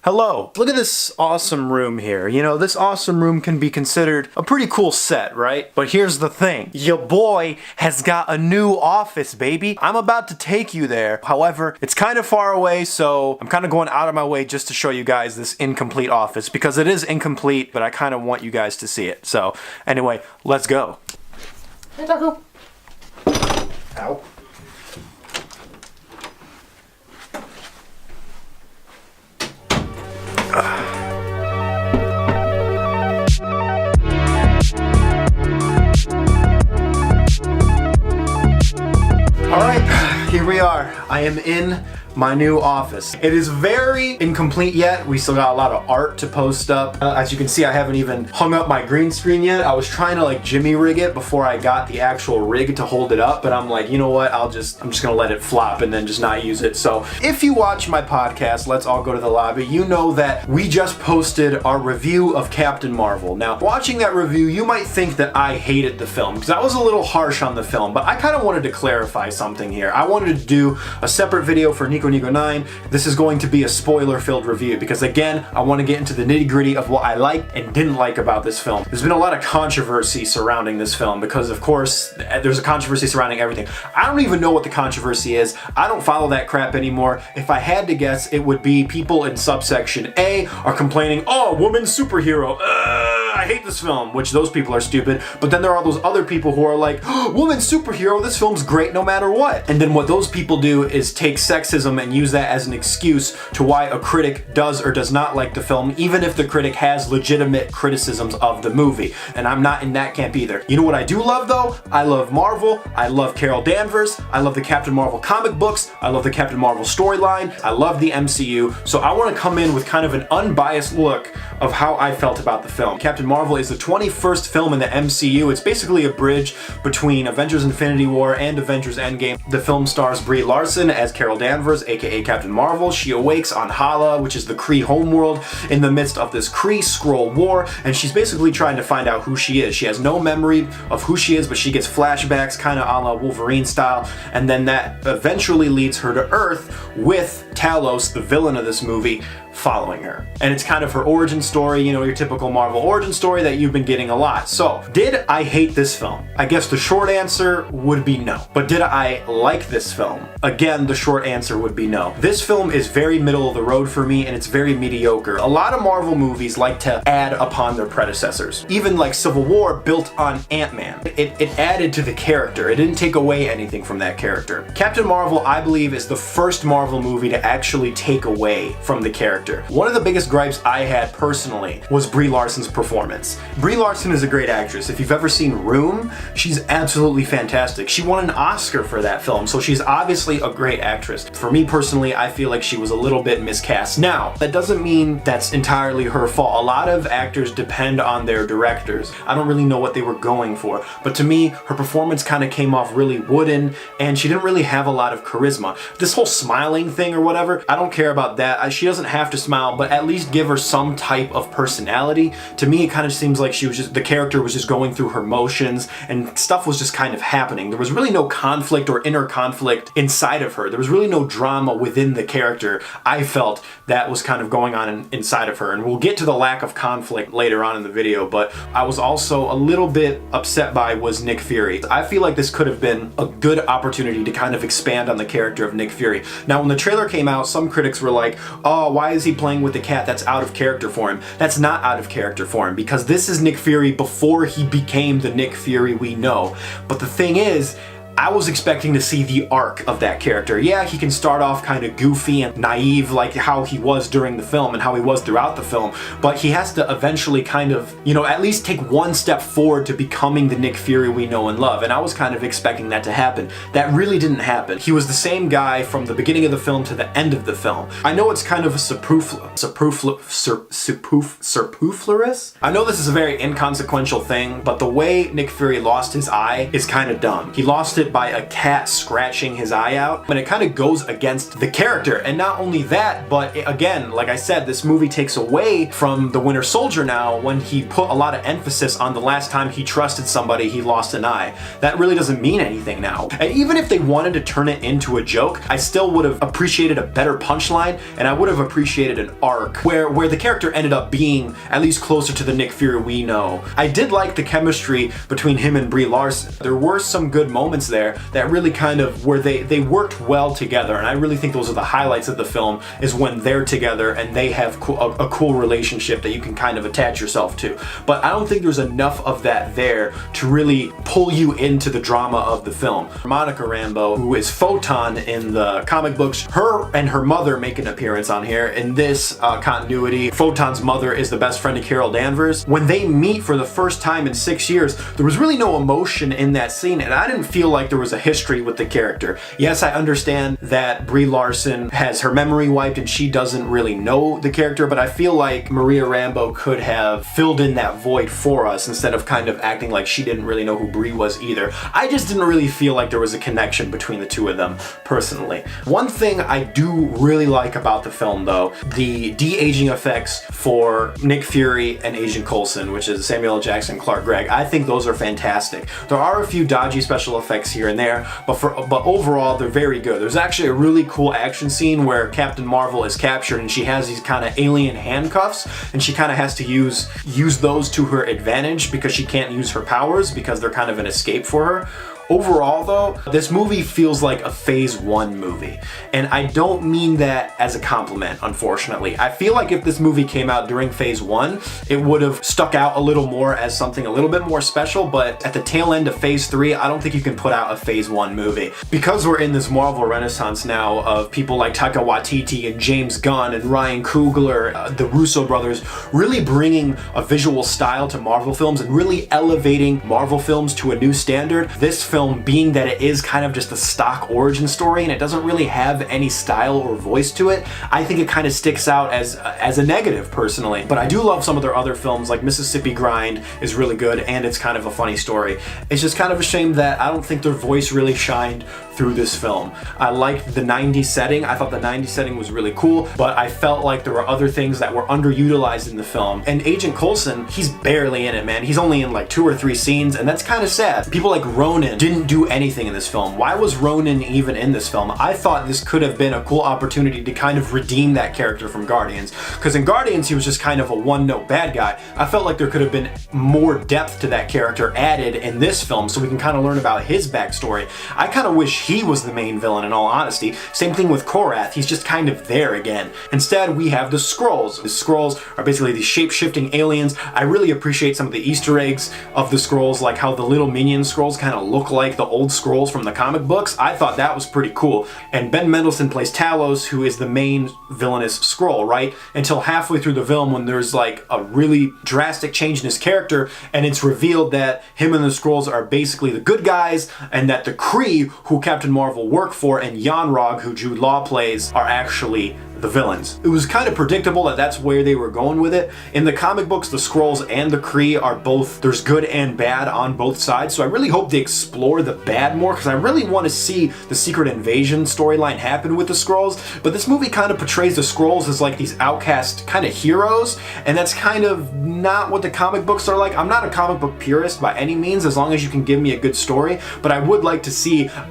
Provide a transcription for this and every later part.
Hello, look at this awesome room here. You know, this awesome room can be considered a pretty cool set, right? But here's the thing. Your boy has got a new office, baby. I'm about to take you there. However, it's kind of far away, so I'm kind of going out of my way just to show you guys this incomplete office because it is incomplete, but I kind of want you guys to see it. So anyway, let's go. Hey, Taco. Ow. Alright, here we are. I am in my new office. It is very incomplete yet. We still got a lot of art to post up. As you can see, I haven't even hung up my green screen yet. I was trying to like jimmy rig it before I got the actual rig to hold it up, but I'm like, you know what? I'm just gonna let it flop and then just not use it. So if you watch my podcast, Let's All Go to the Lobby, you know that we just posted our review of Captain Mar-Vell. Now, watching that review, you might think that I hated the film because I was a little harsh on the film, but I kind of wanted to clarify something here. I wanted to do a separate video for Nico 9. This is going to be a spoiler-filled review because again, I want to get into the nitty-gritty of what I liked and didn't like about this film. There's been a lot of controversy surrounding this film because of course there's a controversy surrounding everything. I don't even know what the controversy is. I don't follow that crap anymore. If I had to guess, it would be people in subsection A are complaining, oh, woman superhero, I hate this film, which those people are stupid. But then there are those other people who are like, oh, woman superhero, this film's great no matter what. And then what those people do is take sexism and use that as an excuse to why a critic does or does not like the film, even if the critic has legitimate criticisms of the movie. And I'm not in that camp either. You know what I do love though? I love Mar-Vell, I love Carol Danvers, I love the Captain Mar-Vell comic books, I love the Captain Mar-Vell storyline, I love the MCU, so I want to come in with kind of an unbiased look of how I felt about the film. Captain Mar-Vell is the 21st film in the MCU. It's basically a bridge between Avengers Infinity War and Avengers Endgame. The film stars Brie Larson as Carol Danvers, aka Captain Mar-Vell. She awakes on Hala, which is the Kree homeworld, in the midst of this Kree-Skrull war, and she's basically trying to find out who she is. She has no memory of who she is, but she gets flashbacks, kind of a la Wolverine style, and then that eventually leads her to Earth with Talos, the villain of this movie, following her. And it's kind of her origin story, you know, your typical Marvel origin story that you've been getting a lot. So, did I hate this film? I guess the short answer would be no. But did I like this film? Again, the short answer would be no. This film is very middle of the road for me and it's very mediocre. A lot of Marvel movies like to add upon their predecessors. Even like Civil War built on Ant-Man. It added to the character. It didn't take away anything from that character. Captain Mar-Vell, I believe, is the first Marvel movie to actually take away from the character. One of the biggest gripes I had personally was Brie Larson's performance. Brie Larson is a great actress. If you've ever seen Room, she's absolutely fantastic. She won an Oscar for that film, so she's obviously a great actress. For me personally, I feel like she was a little bit miscast. Now, that doesn't mean that's entirely her fault. A lot of actors depend on their directors. I don't really know what they were going for, but to me, her performance kind of came off really wooden, and she didn't really have a lot of charisma. This whole smiling thing or whatever, I don't care about that. She doesn't have to smile, but at least give her some type of personality. To me, it kind of seems like the character was just going through her motions and stuff was just kind of happening. There was really no conflict or inner conflict inside of her. There was really no drama within the character. I felt that was kind of going on inside of her, and we'll get to the lack of conflict later on in the video, but I was also a little bit upset by was Nick Fury. I feel like this could have been a good opportunity to kind of expand on the character of Nick Fury. Now, when the trailer came out, some critics were like, oh, why is he playing with the cat? That's out of character for him. That's not out of character for him because this is Nick Fury before he became the Nick Fury we know. But the thing is, I was expecting to see the arc of that character. Yeah, he can start off kind of goofy and naive like how he was during the film and how he was throughout the film, but he has to eventually kind of, you know, at least take one step forward to becoming the Nick Fury we know and love, and I was kind of expecting that to happen. That really didn't happen. He was the same guy from the beginning of the film to the end of the film. I know it's kind of a superfluous. I know this is a very inconsequential thing, but the way Nick Fury lost his eye is kind of dumb. He lost it it by a cat scratching his eye out, and it kind of goes against the character. And not only that, but again, like I said, this movie takes away from the Winter Soldier now when he put a lot of emphasis on the last time he trusted somebody, he lost an eye. That really doesn't mean anything now. And even if they wanted to turn it into a joke, I still would have appreciated a better punchline, and I would have appreciated an arc where the character ended up being at least closer to the Nick Fury we know. I did like the chemistry between him and Brie Larson. There were some good moments there that really kind of where they worked well together, and I really think those are the highlights of the film, is when they're together and they have a cool relationship that you can kind of attach yourself to. But I don't think there's enough of that there to really pull you into the drama of the film. Monica Rambeau, who is Photon in the comic books, her and her mother make an appearance on here. In this continuity, Photon's mother is the best friend of Carol Danvers. When they meet for the first time in 6 years, there was really no emotion in that scene, and I didn't feel like there was a history with the character. Yes, I understand that Brie Larson has her memory wiped and she doesn't really know the character, but I feel like Maria Rambeau could have filled in that void for us instead of kind of acting like she didn't really know who Brie was either. I just didn't really feel like there was a connection between the two of them, personally. One thing I do really like about the film, though, the de-aging effects for Nick Fury and Agent Coulson, which is Samuel L. Jackson, Clark Gregg. I think those are fantastic. There are a few dodgy special effects here and there, but overall they're very good. There's actually a really cool action scene where Captain Mar-Vell is captured and she has these kind of alien handcuffs, and she kind of has to use those to her advantage because she can't use her powers because they're kind of an escape for her. Overall, though, this movie feels like a Phase 1 movie, and I don't mean that as a compliment, unfortunately. I feel like if this movie came out during Phase 1, it would have stuck out a little more as something a little bit more special, but at the tail end of Phase 3, I don't think you can put out a Phase 1 movie. Because we're in this Marvel renaissance now of people like Taika Waititi and James Gunn and Ryan Coogler, the Russo brothers, really bringing a visual style to Marvel films and really elevating Marvel films to a new standard. This film, being that it is kind of just a stock origin story and it doesn't really have any style or voice to it, I think it kind of sticks out as a negative, personally. But I do love some of their other films, like Mississippi Grind is really good and it's kind of a funny story. It's just kind of a shame that I don't think their voice really shined through this film. I liked the 90s setting. I thought the 90s setting was really cool, but I felt like there were other things that were underutilized in the film. And Agent Coulson, he's barely in it, man. He's only in like 2 or 3 scenes, and that's kind of sad. People like Ronan didn't do anything in this film. Why was Ronan even in this film? I thought this could have been a cool opportunity to kind of redeem that character from Guardians, because in Guardians he was just kind of a one-note bad guy. I felt like there could have been more depth to that character added in this film so we can kind of learn about his backstory. I kind of wish he was the main villain, in all honesty. Same thing with Korath, he's just kind of there again. Instead, we have the Skrulls. The Skrulls are basically these shape-shifting aliens. I really appreciate some of the Easter eggs of the Skrulls, like how the little minion Skrulls kind of look like the old Skrulls from the comic books. I thought that was pretty cool. And Ben Mendelsohn plays Talos, who is the main villainous Skrull, right? Until halfway through the film when there's like a really drastic change in his character and it's revealed that him and the Skrulls are basically the good guys and that the Kree, who Captain Marvel work for, and Yon-Rogg, who Jude Law plays, are actually the villains. It was kind of predictable that that's where they were going with it. In the comic books, the Skrulls and the Kree are both, there's good and bad on both sides, so I really hope they explore the bad more, because I really want to see the Secret Invasion storyline happen with the Skrulls, but this movie kind of portrays the Skrulls as like these outcast kind of heroes, and that's kind of not what the comic books are like. I'm not a comic book purist by any means, as long as you can give me a good story, but I would like to see a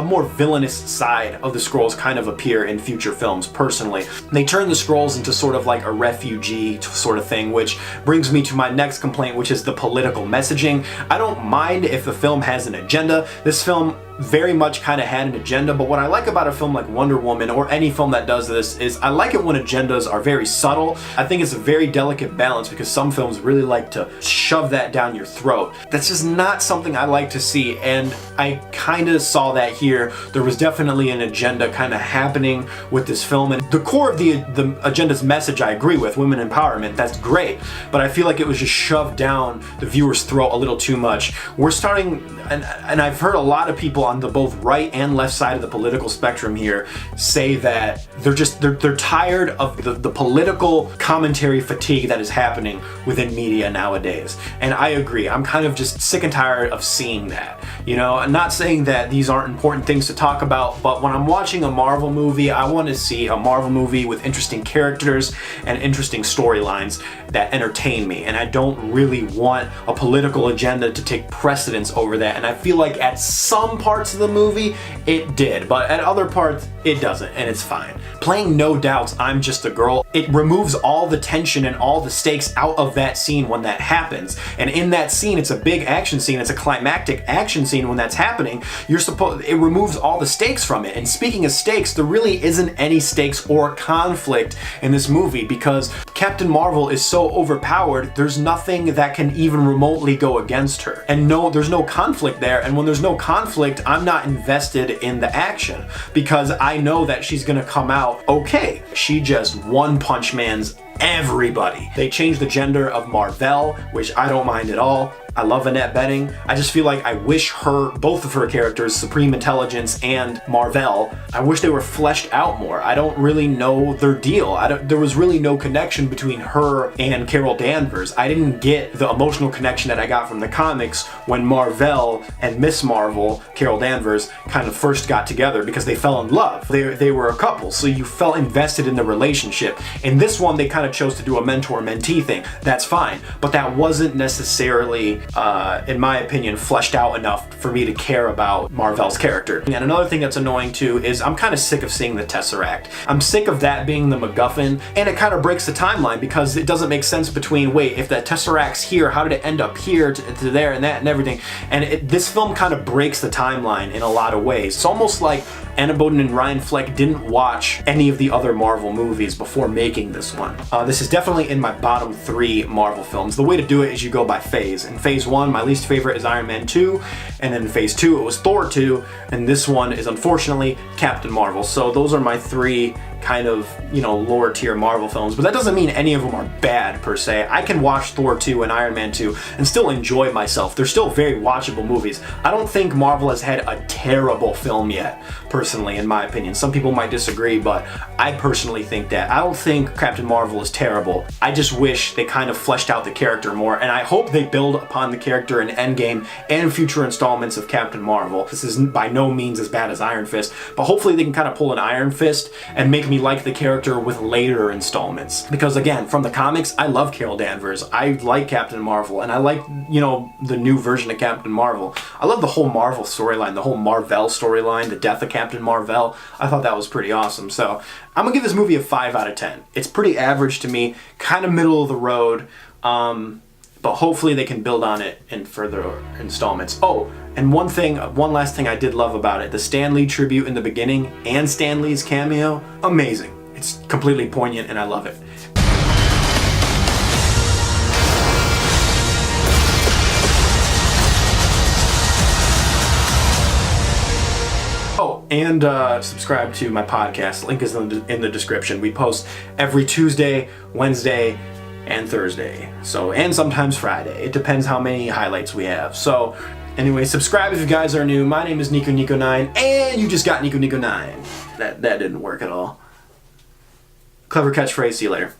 more villainous side of the Skrulls kind of appear in future films, personally. They turn the Skrulls into sort of like a refugee sort of thing, which brings me to my next complaint, which is the political messaging. I don't mind if the film has an agenda. This film very much kind of had an agenda, but what I like about a film like Wonder Woman, or any film that does this, is I like it when agendas are very subtle. I think it's a very delicate balance, because some films really like to shove that down your throat. That's just not something I like to see, and I kind of saw that here. There was definitely an agenda kind of happening with this film, and the core of the agenda's message I agree with, women empowerment, that's great, but I feel like it was just shoved down the viewer's throat a little too much. We're starting, and I've heard a lot of people on the both right and left side of the political spectrum here say that they're tired of the political commentary fatigue that is happening within media nowadays. And I agree. I'm kind of just sick and tired of seeing that. You know, I'm not saying that these aren't important things to talk about, but when I'm watching a Marvel movie, I want to see a Marvel movie with interesting characters and interesting storylines that entertain me. And I don't really want a political agenda to take precedence over that. And I feel like at some parts of the movie, it did, but at other parts, it doesn't, and it's fine. Playing No Doubt's I'm Just a Girl, it removes all the tension and all the stakes out of that scene when that happens. And in that scene, it's a big action scene, it's a climactic action scene when that's happening. It removes all the stakes from it. And speaking of stakes, there really isn't any stakes or conflict in this movie because Captain Mar-Vell is so overpowered, there's nothing that can even remotely go against her. And no, there's no conflict there, and when there's no conflict, I'm not invested in the action because I know that she's gonna come out okay. She just one-punch mans everybody. They changed the gender of Mar-Vell, which I don't mind at all. I love Annette Bening. I just feel like I wish both of her characters, Supreme Intelligence and Mar-Vell, I wish they were fleshed out more. I don't really know their deal. There was really no connection between her and Carol Danvers. I didn't get the emotional connection that I got from the comics when Mar-Vell and Miss Marvel, Carol Danvers, kind of first got together because they fell in love. They were a couple, so you felt invested in the relationship. In this one, they kind of chose to do a mentor-mentee thing. That's fine, but that wasn't necessarily in my opinion, fleshed out enough for me to care about Mar-Vell's character. And another thing that's annoying too is I'm kind of sick of seeing the Tesseract. I'm sick of that being the MacGuffin, and it kind of breaks the timeline because it doesn't make sense between, wait, if the Tesseract's here, how did it end up here to there and that and everything? And this film kind of breaks the timeline in a lot of ways. It's almost like Anna Boden and Ryan Fleck didn't watch any of the other Marvel movies before making this one. This is definitely in my bottom 3 Marvel films. The way to do it is you go by phase. In phase 1, my least favorite is Iron Man 2, and then in phase 2 it was Thor 2, and this one is unfortunately Captain Marvel. So those are my 3 kind of, you know, lower tier Marvel films, but that doesn't mean any of them are bad per se. I can watch Thor 2 and Iron Man 2 and still enjoy myself. They're still very watchable movies. I don't think Marvel has had a terrible film yet, personally, in my opinion. Some people might disagree, but I personally think that. I don't think Captain Marvel is terrible. I just wish they kind of fleshed out the character more, and I hope they build upon the character in Endgame and future installments of Captain Marvel. This is by no means as bad as Iron Fist, but hopefully they can kind of pull an Iron Fist and make me like the character with later installments. Because again, from the comics, I love Carol Danvers. I like Captain Marvel, and I like, you know, the new version of Captain Marvel. I love the whole Marvel storyline, the whole Mar-Vell storyline, the death of Captain Mar-Vell. I thought that was pretty awesome. So I'm gonna give this movie a 5 out of 10. It's pretty average to me, kind of middle of the road, but hopefully they can build on it in further installments. Oh, and one last thing I did love about it, the Stan Lee tribute in the beginning and Stan Lee's cameo, amazing. It's completely poignant and I love it. Oh, and subscribe to my podcast. Link is in the description. We post every Tuesday, Wednesday, and Thursday. So, and sometimes Friday. It depends how many highlights we have. So, anyway, subscribe if you guys are new. My name is Nico9, and you just got Nico9. That didn't work at all. Clever catchphrase. See you later.